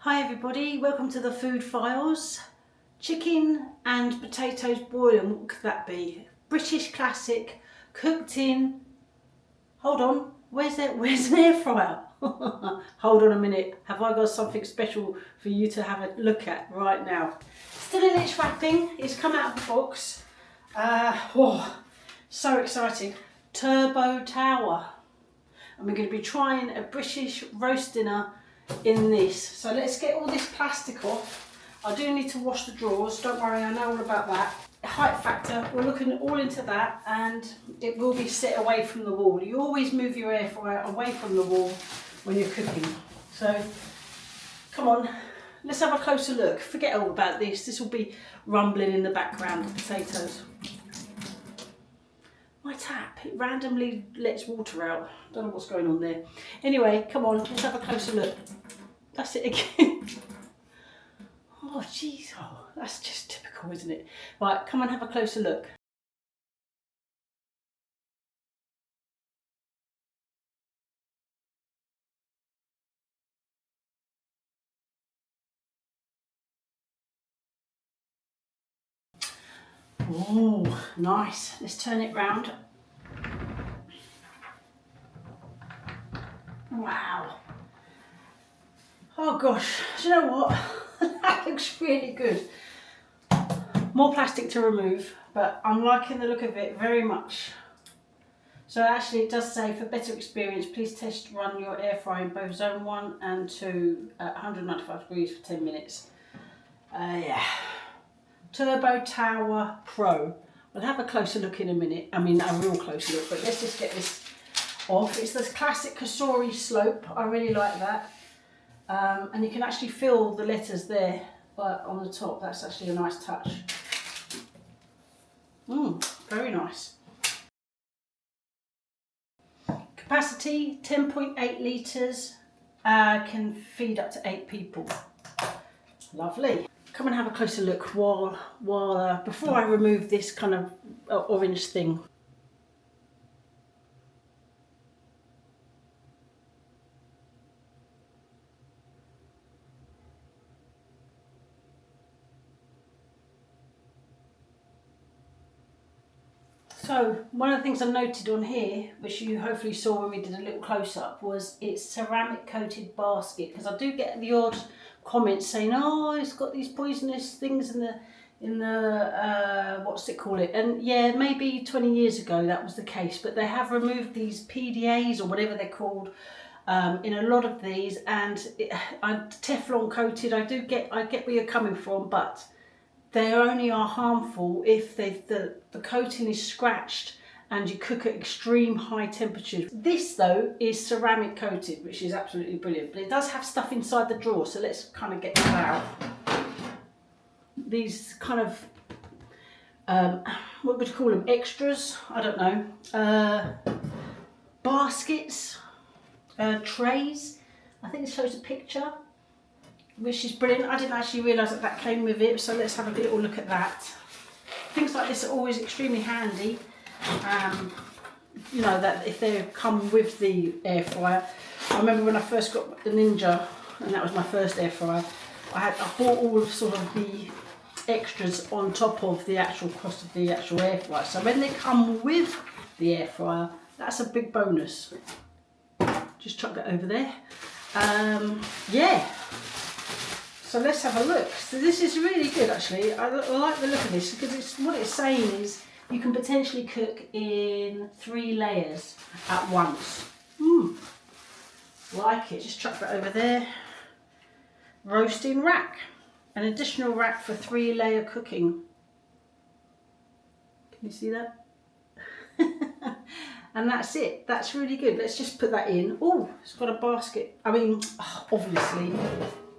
Hi everybody, welcome to the Food Files. Chicken and potatoes boiling, what could that be? British classic, cooked in, hold on, where's an air fryer? Hold on a minute, have I got something special for you to have a look at right now? Still in its wrapping, it's come out of the box. So exciting. Turbo Tower. And we're going to be trying a British roast dinner in this. So let's get all this plastic off. I do need to wash the drawers, don't worry, I know all about that. Height factor, we're looking all into that, and it will be set away from the wall. You always move your air fryer away from the wall when you're cooking. So come on, let's have a closer look. Forget all about this will be rumbling in the background, the potatoes. My tap, it randomly lets water out. Don't know what's going on there. Anyway, come on, let's have a closer look. That's it again. Oh, jeez. Oh, that's just typical, isn't it? Right, come on, have a closer look. Oh, nice. Let's turn it round. Wow. Oh gosh, do you know what? That looks really good. More plastic to remove, but I'm liking the look of it very much. So actually it does say, for better experience, please test run your air fryer in both zone 1 and 2 at 195 degrees for 10 minutes. Yeah. Turbo Tower Pro. We'll have a closer look in a minute. I mean, a real closer look, but let's just get this off. It's this classic Cosori slope. I really like that. And you can actually feel the letters there on the top. That's actually a nice touch. Very nice. Capacity 10.8 litres. Can feed up to 8 people. Lovely. Come and have a closer look before I remove this kind of orange thing. So one of the things I noted on here, which you hopefully saw when we did a little close-up, was it's ceramic coated basket, because I do get the odd comments saying, oh, it's got these poisonous things in the what's it called it, and yeah, maybe 20 years ago that was the case, but they have removed these PDAs or whatever they're called in a lot of these, and I'm Teflon coated. I get where you're coming from, but they only are harmful if the coating is scratched and you cook at extreme high temperatures. This though is ceramic coated, which is absolutely brilliant, but it does have stuff inside the drawer, so let's kind of get that out. These kind of, what would you call them, extras? I don't know. Baskets, trays. I think it shows a picture, which is brilliant. I didn't actually realise that came with it, so let's have a little look at that. Things like this are always extremely handy. You know, that if they come with the air fryer. I remember when I first got the Ninja, and that was my first air fryer, I bought all of sort of the extras on top of the actual cost of the actual air fryer. So when they come with the air fryer, that's a big bonus. Just chuck that over there. Yeah. So let's have a look. So this is really good actually. I like the look of this, because what it's saying is you can potentially cook in 3 layers at once. Like it. Just chuck that over there. Roasting rack. An additional rack for 3-layer cooking. Can you see that? And that's it. That's really good. Let's just put that in. Oh, it's got a basket. I mean, obviously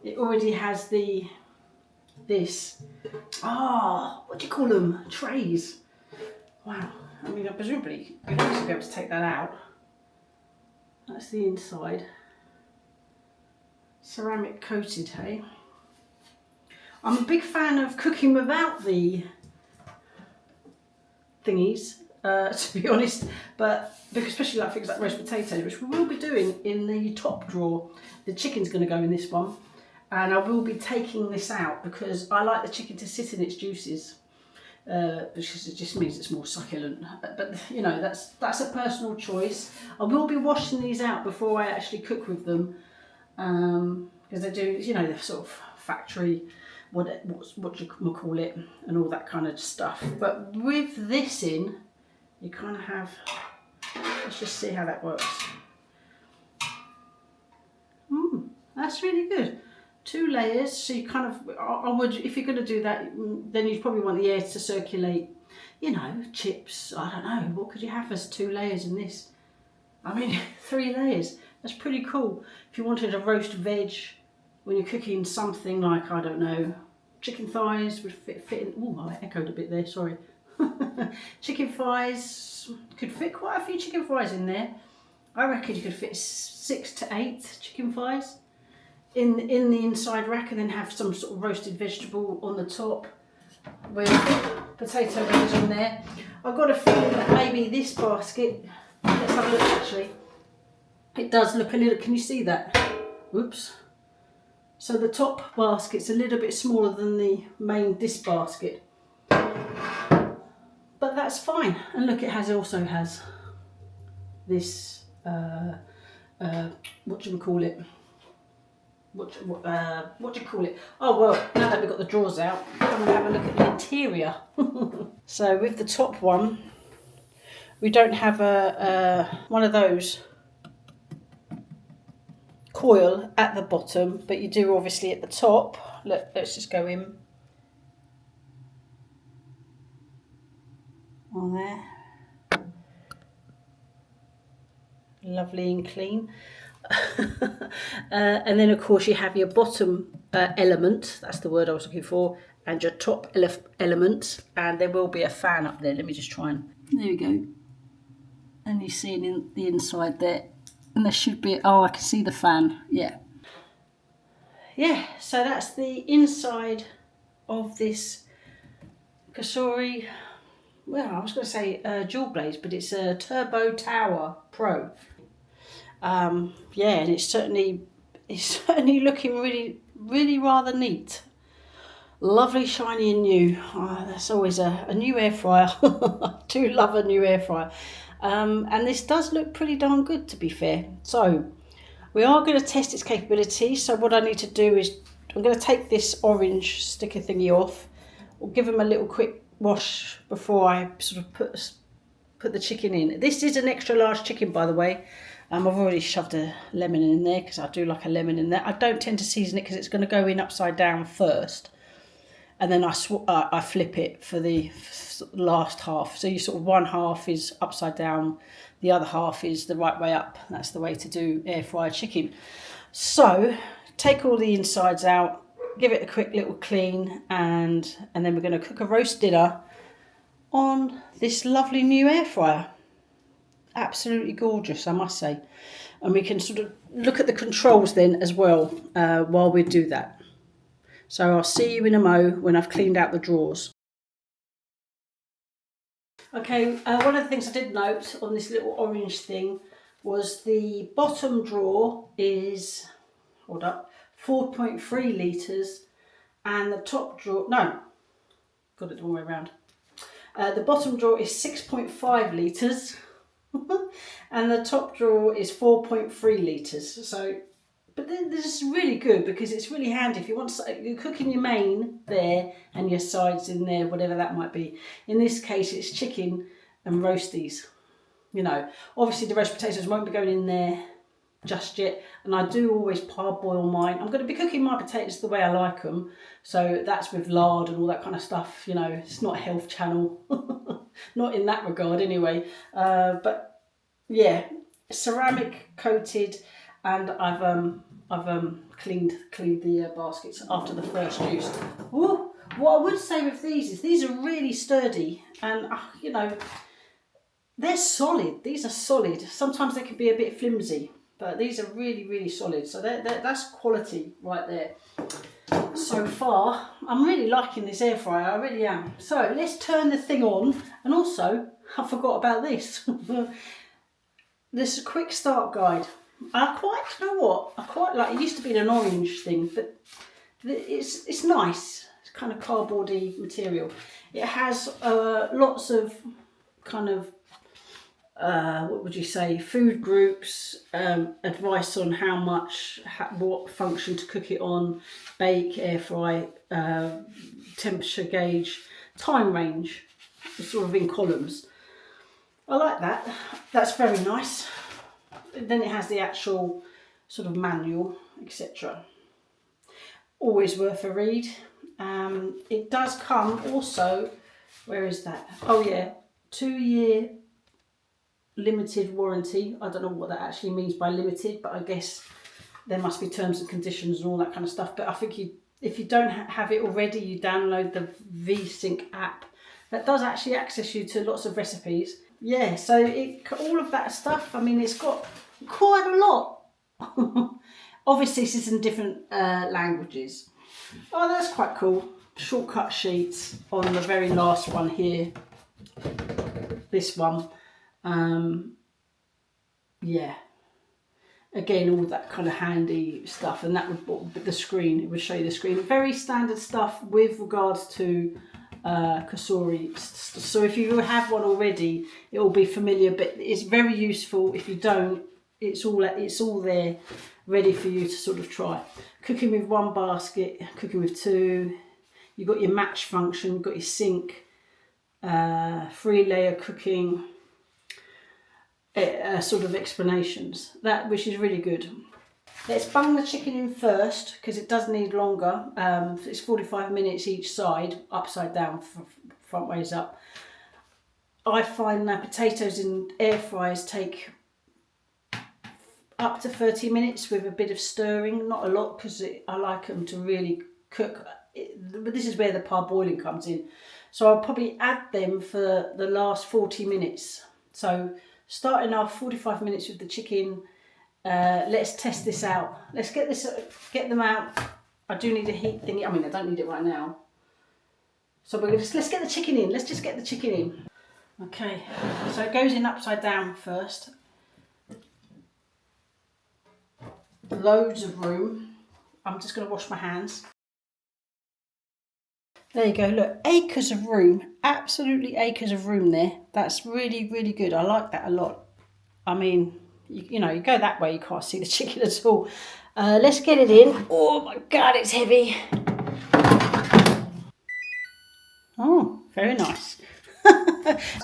it already has this. What do you call them? Trays. Wow. I mean, presumably you'd obviously be able to take that out. That's the inside. Ceramic coated, hey? I'm a big fan of cooking without the thingies, to be honest, but especially like things like roast potatoes, which we will be doing in the top drawer. The chicken's going to go in this one. And I will be taking this out because I like the chicken to sit in its juices. Because it just means it's more succulent. But you know, that's a personal choice. I will be washing these out before I actually cook with them, because they do, you know, they're sort of factory, what you call it, and all that kind of stuff. But with this in, you kind of have. Let's just see how that works. That's really good. 2 layers, so you kind of, I would, if you're going to do that, then you'd probably want the air to circulate, you know, chips, I don't know, what could you have as 2 layers in this? I mean, 3 layers, that's pretty cool. If you wanted a roast veg, when you're cooking something like, I don't know, chicken thighs would fit in, oh, I echoed a bit there, sorry. Chicken thighs, could fit quite a few chicken thighs in there. I reckon you could fit 6 to 8 chicken thighs in the inside rack, and then have some sort of roasted vegetable on the top with potato wedges on there. I've got a feeling that maybe this basket, let's have a look actually, it does look a little, can you see that? Oops. So the top basket's a little bit smaller than the main this basket. But that's fine. And look, it also has this, what do you call it? What do you call it? Oh well, now that we've got the drawers out, I'm going to have a look at the interior. So with the top one, we don't have one of those coil at the bottom, but you do obviously at the top. Look, let's just go in. On there. Lovely and clean. And then of course you have your bottom element, that's the word I was looking for, and your top element, and there will be a fan up there. Let me just try and, there we go. And you see in the inside there, and there should be, oh, I can see the fan, yeah. Yeah, so that's the inside of this Cosori, well, I was going to say dual blaze, but it's a Turbo Tower Pro. Yeah, and it's certainly looking really rather neat. Lovely, shiny and new. That's always a new air fryer. I do love a new air fryer. And this does look pretty darn good, to be fair. So we are going to test its capability. So what I need to do is I'm going to take this orange sticker thingy off. We'll give them a little quick wash before I sort of put the chicken in. This is an extra large chicken, by the way. I've already shoved a lemon in there because I do like a lemon in there. I don't tend to season it because it's going to go in upside down first, and then I flip it for the last half. So you sort of one half is upside down, the other half is the right way up. That's the way to do air fried chicken. So take all the insides out, give it a quick little clean, and then we're going to cook a roast dinner on this lovely new air fryer. Absolutely gorgeous, I must say. And we can sort of look at the controls then as well while we do that. So I'll see you in a mo when I've cleaned out the drawers. Okay, one of the things I did note on this little orange thing was the bottom drawer is, hold up, 4.3 litres, and the top drawer, no, got it the wrong way around. The bottom drawer is 6.5 litres. And the top drawer is 4.3 litres. So, but this is really good because it's really handy if you want to, you're cooking your main there and your sides in there, whatever that might be. In this case, it's chicken and roasties. You know, obviously the roast potatoes won't be going in there just yet, and I do always parboil mine. I'm going to be cooking my potatoes the way I like them, so that's with lard and all that kind of stuff. You know, it's not a health channel. Not in that regard anyway, but yeah, ceramic coated, and I've cleaned the baskets after the first use. Ooh, what I would say with these is these are really sturdy, and you know, they're solid. These are solid. Sometimes they can be a bit flimsy, but these are really solid. So that's quality right there. So far, I'm really liking this air fryer, I really am. So let's turn the thing on, and also, I forgot about this. This is a quick start guide. You know what? I quite like, it used to be an orange thing, but it's nice. It's kind of cardboardy material. It has lots of kind of, what would you say, food groups, advice on how much, what function to cook it on, bake, air fry, temperature gauge, time range, sort of in columns. I like that. That's very nice. Then it has the actual sort of manual, etc. Always worth a read. It does come also, where is that? Oh yeah, 2-year limited warranty. I don't know what that actually means by limited, but I guess there must be terms and conditions and all that kind of stuff. But I think if you don't have it already, you download the VSync app. That does actually access you to lots of recipes. Yeah, so all of that stuff, I mean, it's got quite a lot. Obviously, this is in different languages. Oh, that's quite cool. Shortcut sheets on the very last one here. This one. Yeah. Again, all that kind of handy stuff, and that would the screen. It would show you the screen. Very standard stuff with regards to Cosori. So if you have one already, it will be familiar, but it's very useful. If you don't, it's all there, ready for you to sort of try. Cooking with one basket, cooking with two. You've got your match function. You've got your sync, 3-layer cooking. Sort of explanations, which is really good. Let's bung the chicken in first because it does need longer. It's 45 minutes each side, upside down, front ways up. I find that potatoes in air fryers take up to 30 minutes with a bit of stirring, not a lot because I like them to really cook. But this is where the parboiling comes in. So I'll probably add them for the last 40 minutes. So starting off 45 minutes with the chicken. Let's test this out. Let's get them out. I do need a heat thingy. I mean, I don't need it right now. So let's get the chicken in. Let's just get the chicken in. Okay, so it goes in upside down first. Loads of room. I'm just going to wash my hands. There you go, look, acres of room, absolutely acres of room there. That's really, really good. I like that a lot. I mean, you know, you go that way, you can't see the chicken at all. Let's get it in. Oh my God, it's heavy. Oh, very nice.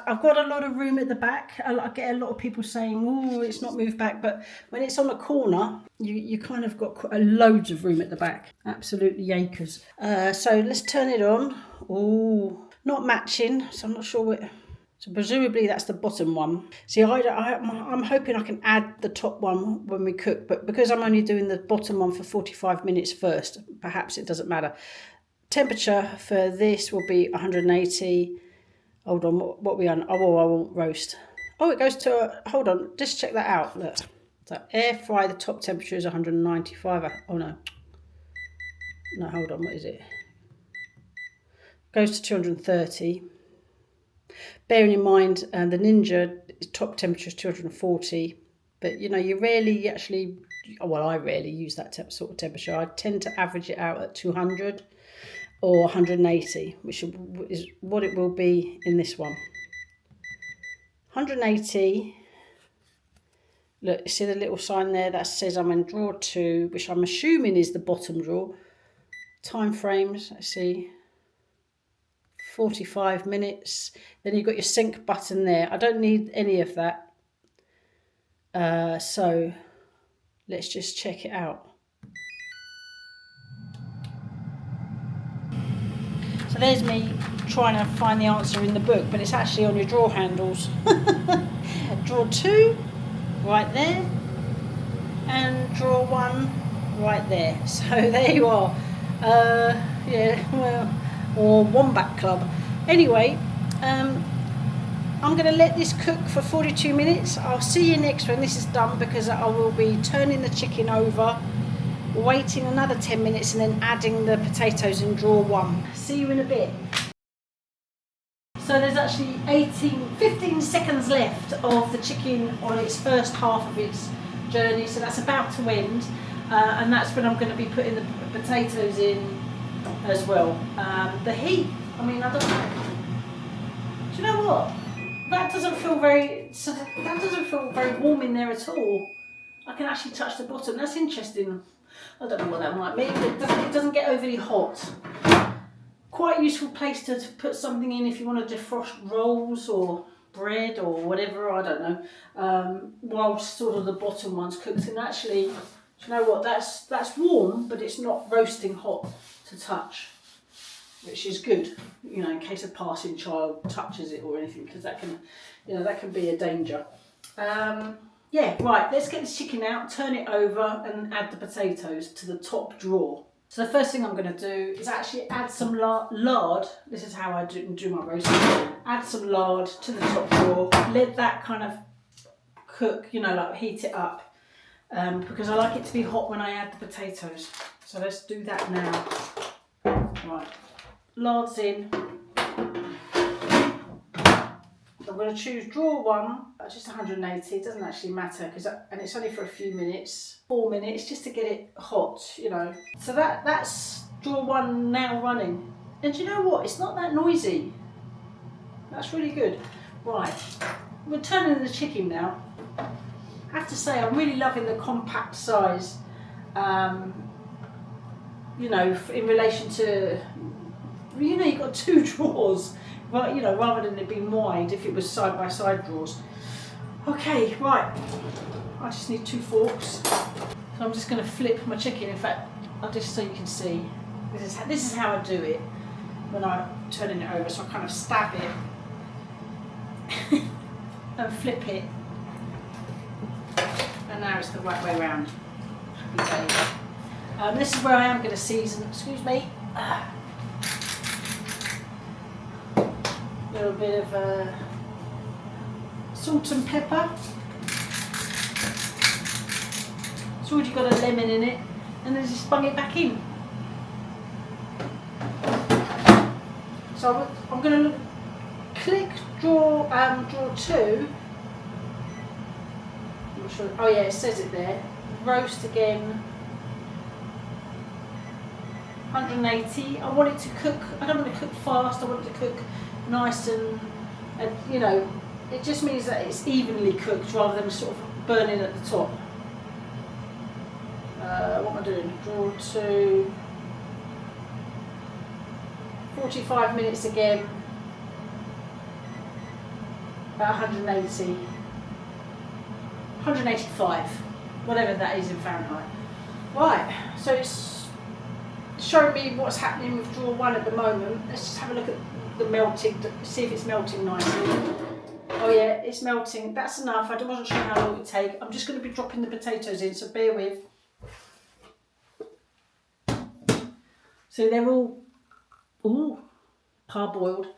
I've got a lot of room at the back. I get a lot of people saying, oh, it's not moved back. But when it's on a corner, you kind of got loads of room at the back. Absolutely acres. So let's turn it on. Oh, not matching. So I'm not sure what... So presumably that's the bottom one. See, I'm hoping I can add the top one when we cook. But because I'm only doing the bottom one for 45 minutes first, perhaps it doesn't matter. Temperature for this will be 180. Hold on, what are we on? Oh, I won't roast. Oh, it goes to, hold on, just check that out. Look, so air fry, the top temperature is 195. Oh no, hold on, what is it? Goes to 230. Bearing in mind, the Ninja top temperature is 240. But you know, you rarely actually, well, I rarely use that sort of temperature. I tend to average it out at 200. Or 180, which is what it will be in this one. 180. Look, you see the little sign there that says I'm in drawer 2, which I'm assuming is the bottom drawer. Time frames, let's see. 45 minutes. Then you've got your sync button there. I don't need any of that. So let's just check it out. So there's me trying to find the answer in the book, but it's actually on your drawer handles. Drawer 2, right there, and drawer 1, right there. So there you are. Yeah, well, or Wombat Club. Anyway, I'm going to let this cook for 42 minutes. I'll see you next when this is done, because I will be turning the chicken over, waiting another 10 minutes, and then adding the potatoes in drawer 1. See you in a bit. So there's actually 15 seconds left of the chicken on its first half of its journey, so that's about to end, and that's when I'm going to be putting the potatoes in as well. The heat, I mean, I don't know. Do you know what? That doesn't feel very warm in there at all. I can actually touch the bottom. That's interesting. I don't know what that might mean, but it doesn't get overly hot. Quite a useful place to put something in if you want to defrost rolls or bread or whatever, I don't know, while sort of the bottom one's cooked. And actually, do you know what, that's warm, but it's not roasting hot to touch, which is good, you know, in case a passing child touches it or anything, because that can, you know, that can be a danger. Yeah, right, let's get this chicken out, turn it over and add the potatoes to the top drawer. So the first thing I'm going to do is actually add some lard. This is how I do my roast. Add some lard to the top drawer. Let that kind of cook, you know, like heat it up. Because I like it to be hot when I add the potatoes. So let's do that now. Right, lard's in. I'm going to choose drawer 1, just 180, it doesn't actually matter, and it's only for a few minutes, 4 minutes, just to get it hot, you know. So that's drawer 1 now running. And do you know what, it's not that noisy. That's really good. Right, we're turning the chicken now. I have to say, I'm really loving the compact size, you know, in relation to, you know, you've got 2 drawers. Well, you know, rather than it being wide, if it was side by side drawers. Okay, right. I just need 2 forks. So I'm just going to flip my chicken. In fact, I'll just so you can see. This is how I do it when I'm turning it over. So I kind of stab it and flip it. And now it's the right way around. Happy days. This is where I am going to season. Excuse me. A little bit of salt and pepper. It's already got a lemon in it, and then just bung it back in. So I'm going to click drawer 2. I'm not sure. Oh yeah, it says it there. Roast again. 180. I want it to cook. I don't want it to cook fast. I want it to cook nice and you know, it just means that it's evenly cooked rather than sort of burning at the top. What am I doing? Drawer 2. 45 minutes again. About 180. 185. Whatever that is in Fahrenheit. Right, so it's showing me what's happening with drawer 1 at the moment. Let's just have a look at the melting, see if it's melting nicely. Oh yeah, it's melting. That's enough. I wasn't sure how long it would take. I'm just going to be dropping the potatoes in, so bear with. So they're all parboiled.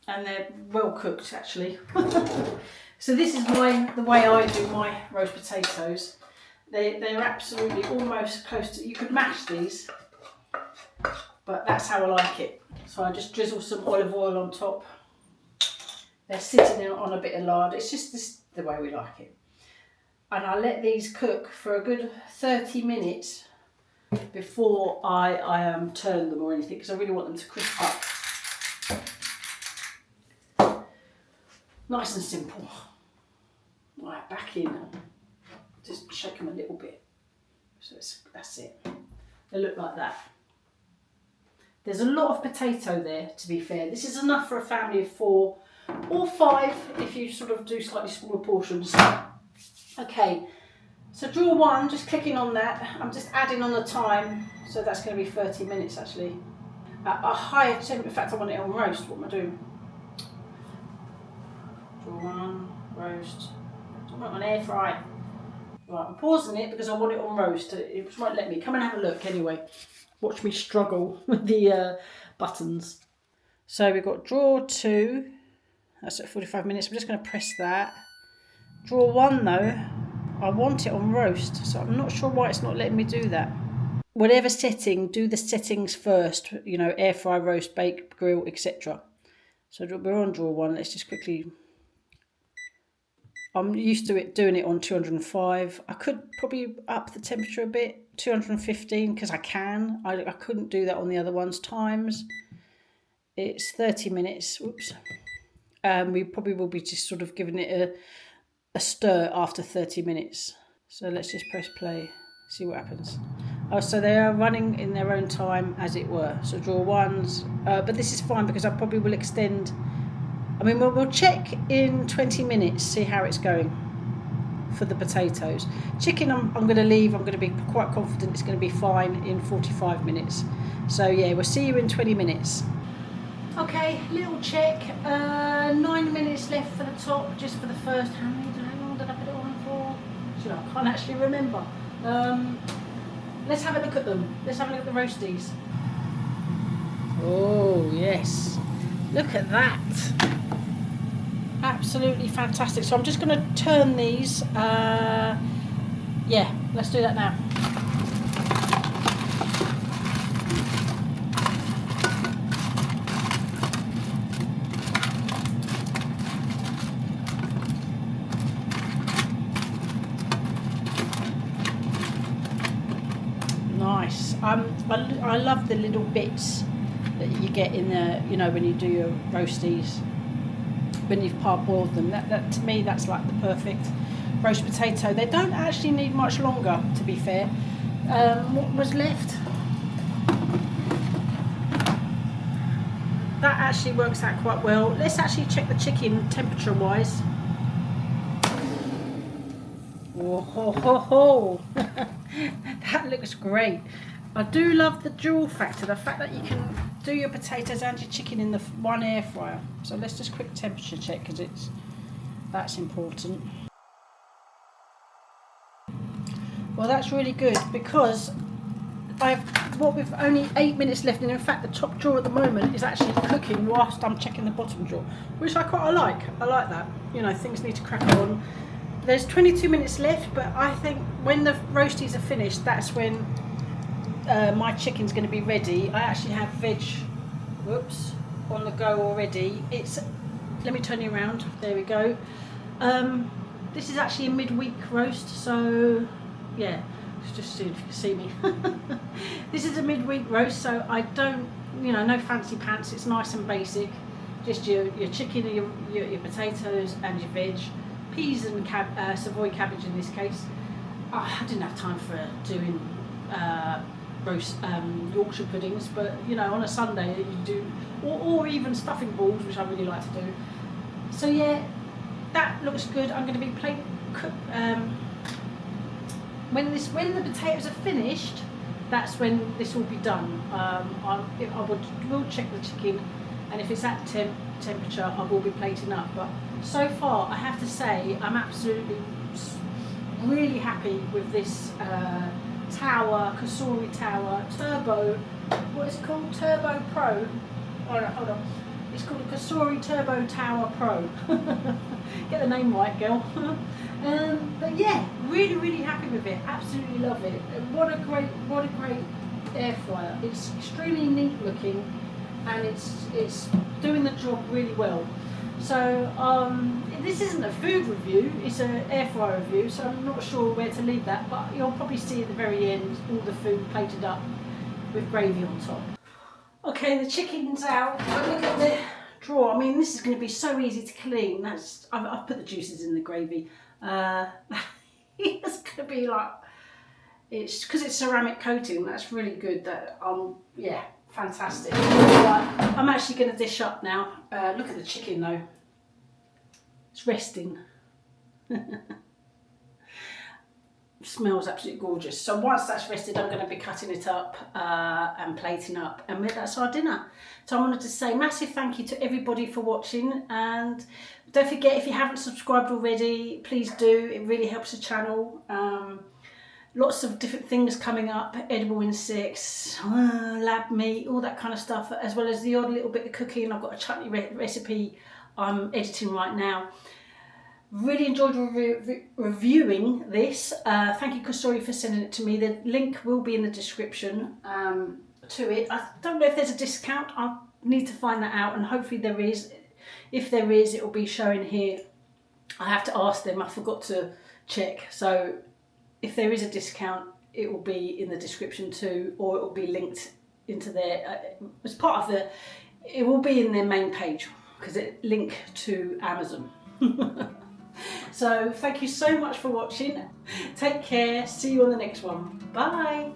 And they're well cooked actually. So this is the way I do my roast potatoes. They're absolutely almost close to, you could mash these, but that's how I like it. So I just drizzle some olive oil on top. They're sitting on a bit of lard. It's just the way we like it. And I let these cook for a good 30 minutes before I turn them or anything, because I really want them to crisp up. Nice and simple. Right, back in. Just shake them a little bit. So that's it. They look like that. There's a lot of potato there, to be fair. This is enough for a family of 4 or 5 if you sort of do slightly smaller portions. Okay, so drawer 1, just clicking on that. I'm just adding on the time, so that's going to be 30 minutes actually. At a higher temp, in fact I want it on roast. What am I doing? Drawer 1, roast. I want it on air fry. Right, I'm pausing it because I want it on roast. It won't let me. Come and have a look anyway. Watch me struggle with the buttons. So we've got drawer 2. That's at 45 minutes. I'm just going to press that. Drawer 1 though, I want it on roast, so I'm not sure why it's not letting me do that. Whatever setting, do the settings first. You know, air fry, roast, bake, grill, etc. So we're on drawer 1. Let's just quickly I'm used to it doing it on 205. I could probably up the temperature a bit, 215, because I can. I couldn't do that on the other ones. Times, it's 30 minutes. Oops. We probably will be just sort of giving it a stir after 30 minutes. So let's just press play, see what happens. Oh, so they are running in their own time, as it were. So draw ones, but this is fine because I probably will extend. I mean, we'll check in 20 minutes, see how it's going for the potatoes. Chicken, I'm going to leave. I'm going to be quite confident it's going to be fine in 45 minutes. So yeah, we'll see you in 20 minutes. Okay, little check. 9 minutes left for the top, just for the first. How long did I put it on for? I can't actually remember. Let's have a look at them. Let's have a look at the roasties. Oh yes, look at that. Absolutely fantastic. So I'm just going to turn these. Yeah, let's do that now. Nice. I love the little bits that you get in the, you know, when you do your roasties, when you've parboiled them. That to me, that's like the perfect roast potato. They don't actually need much longer, to be fair. What was left? That actually works out quite well. Let's actually check the chicken temperature wise. Oh, that looks great. I do love the dual factor, the fact that you can do your potatoes and your chicken in the one air fryer. So let's just quick temperature check because that's important. Well, that's really good because we've only 8 minutes left, and in fact the top drawer at the moment is actually cooking whilst I'm checking the bottom drawer, which I quite like. I like that. You know, things need to crack on. There's 22 minutes left, but I think when the roasties are finished, that's when my chicken's going to be ready. I actually have veg, on the go already. Let me turn you around. There we go. This is actually a midweek roast, so yeah, just see if you can see me. This is a midweek roast, so I don't, no fancy pants. It's nice and basic. Just your chicken, your potatoes, and your veg. Peas and Savoy cabbage in this case. I didn't have time for doing roast Yorkshire puddings, but on a Sunday you do, or even stuffing balls, which I really like to do. So yeah, that looks good. I'm going to be when the potatoes are finished, that's when this will be done. We'll check the chicken, and if it's at temperature, I will be plating up. But so far, I have to say, I'm absolutely really happy with this Cosori Tower Turbo. What is it called? Turbo Pro. Hold on. It's called a Cosori Turbo Tower Pro. Get the name right, girl. But yeah, really happy with it. Absolutely love it. What a great air fryer. It's extremely neat looking, and it's doing the job really well. So this isn't a food review, it's an air fryer review, so I'm not sure where to leave that, but you'll probably see at the very end all the food plated up with gravy on top. Okay, the chicken's out, but look at the drawer. I mean, this is going to be so easy to clean. I've put the juices in the gravy. It's going to be like, it's because it's ceramic coating. That's really good. Yeah, fantastic. Right, I'm actually going to dish up now. Look at the chicken though. It's resting. Smells absolutely gorgeous. So once that's rested, I'm going to be cutting it up and plating up, and that's our dinner. So I wanted to say massive thank you to everybody for watching, and don't forget, if you haven't subscribed already, please do. It really helps the channel. Lots of different things coming up, edible insects, lab meat, all that kind of stuff, as well as the odd little bit of cooking. I've got a chutney recipe I'm editing right now. Really enjoyed reviewing this. Thank you, Cosori, for sending it to me. The link will be in the description to it. I don't know if there's a discount. I'll need to find that out, and hopefully there is. If there is, it will be showing here I have to ask them, I forgot to check. So if there is a discount, it will be in the description too, or it will be linked into their, as part of the, it will be in their main page because it link to Amazon. So thank you so much for watching. Take care. See you on the next one. Bye.